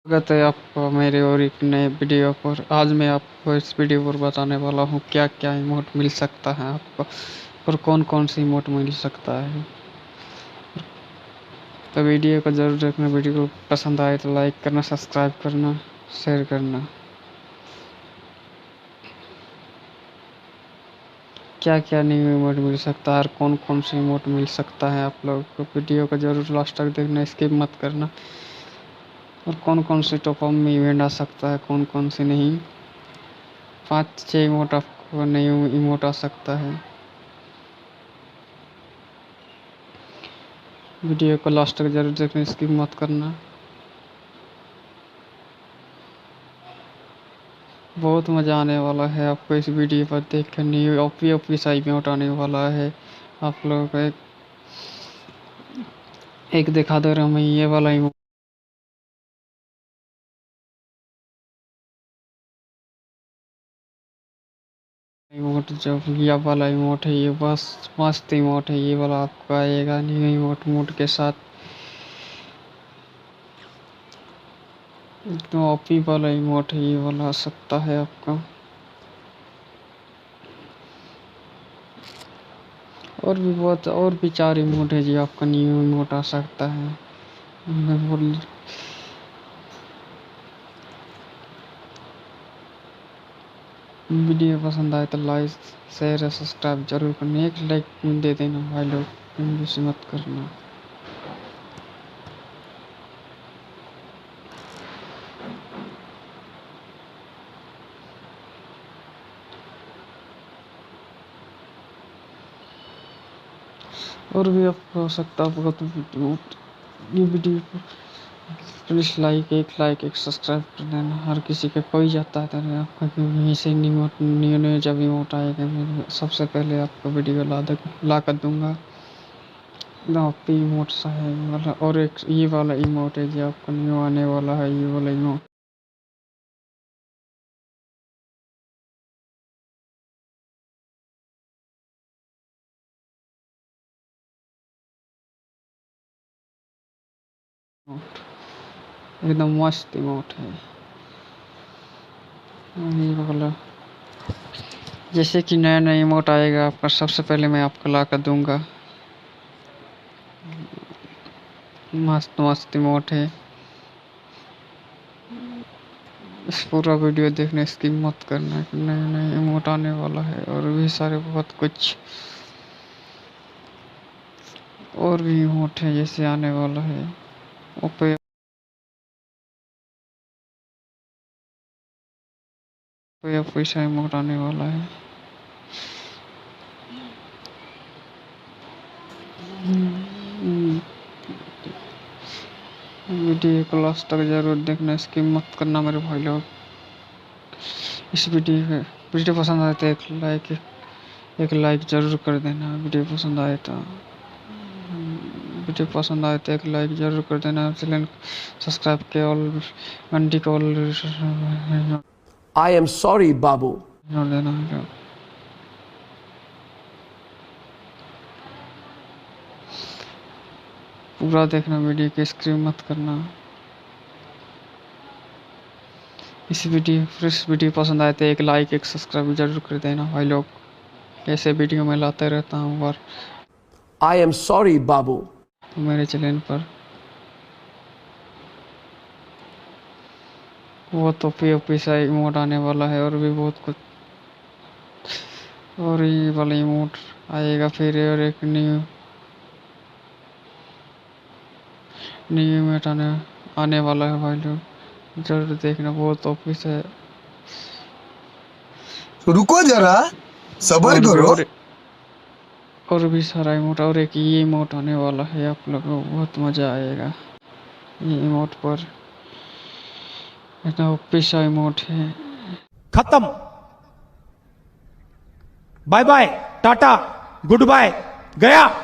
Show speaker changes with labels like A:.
A: स्वागत है आपका मेरे और एक नए वीडियो पर। आज मैं आपको इस वीडियो पर बताने वाला हूँ क्या क्या इमोट मिल सकता है आपको और कौन कौन सी इमोट मिल सकता है। तो वीडियो को जरूर देखना। वीडियो को पसंद आए तो लाइक करना, सब्सक्राइब करना, शेयर करना। क्या क्या न्यू इमोट मिल सकता है और कौन कौन सी इमोट मिल सकता है आप लोगों को। वीडियो को जरूर लास्ट तक देखना, स्किप मत करना। और कौन कौन सी टॉपअप में इवेंट आ सकता है, कौन कौन सी नहीं। 5-6 इमोट आपको न्यू इमोट आ सकता है। वीडियो को लास्ट तक जरूर देखना, स्किप मत करना। बहुत मज़ा आने वाला है आपको इस वीडियो पर देख कर। न्यू ओपी साइज में उठाने वाला है आप लोगों को। एक दिखा दे रहा हूँ मैं, ये वाला इमोट जो ये वाला इमोट है, ये बस मस्त इमोट है। ये वाला आपको आएगा न्यू इमोट मोड के साथ। एकदम ओपी वाला इमोट है, ये वाला आ सकता है आपका। और भी बहुत और भी 4 इमोट है जी आपका न्यू इमोट आ सकता है। मैं बोल वीडियो पसंद आए तो लाइक शेयर और सब्सक्राइब जरूर करना। एक लाइक दे देना भाई लोग, कंजूसी मत करना। और भी आपको हो सकता है बहुत वीडियो। ये वीडियो को प्लीज़ एक लाइक एक सब्सक्राइब कर देना। हर किसी का कोई जाता है तो आपका यहीं से न्यू जब इमोट आएगा मैं सबसे पहले आपको वीडियो ला कर दूंगा। पे इमोट सा है वाला। और एक ये वाला इमोट है जो आपको न्यू आने वाला है, ये वाला इमोट। एकदम मस्त इमोट है ये वाला। जैसे कि नया नया इमोट आएगा आपका, सबसे पहले मैं आपको ला कर दूंगा। मस्त मस्त इमोट है। इस पूरा वीडियो देखने स्किप मत करना। नए नए इमोट आने वाला है और भी सारे बहुत कुछ और भी इमोट है जैसे आने वाला है। ओपे पैसा इमोट आने वाला है। वीडियो को लास्ट तक जरूर देखना, स्किप मत करना मेरे भाई लोग। इस वीडियो पसंद आए तो एक लाइक जरूर कर देना। वीडियो पसंद आए तो एक लाइक जरूर कर देना। चैनल सब्सक्राइब के ऑल घंटी को all
B: I am sorry, Babu.
A: देना। पूरा देखना, वीडियो की स्क्रीन मत करना। इस वीडियो पसंद आए तो एक लाइक एक सब्सक्राइब जरूर कर देना भाई लोग। ऐसे वीडियो मैं लाते रहता हूँ और
B: I am sorry, Babu.
A: मेरे चैनल पर। वो तो ओपी सा इमोट आने वाला है और भी बहुत कुछ। और ये वाला इमोट आएगा फिर। और एक न्यू इमोट आने वाला है भाई लोग, जरूर देखना। बहुत ऑफिस है।
C: रुको जरा, सबर
A: और भी
C: करो।
A: और भी सारा इमोट। और एक ये इमोट आने वाला है, आप लोगों को बहुत मजा आएगा ये इमोट पर। इतना ओपी सा इमोट है।
D: खत्म। Bye bye, tata, good bye, गया।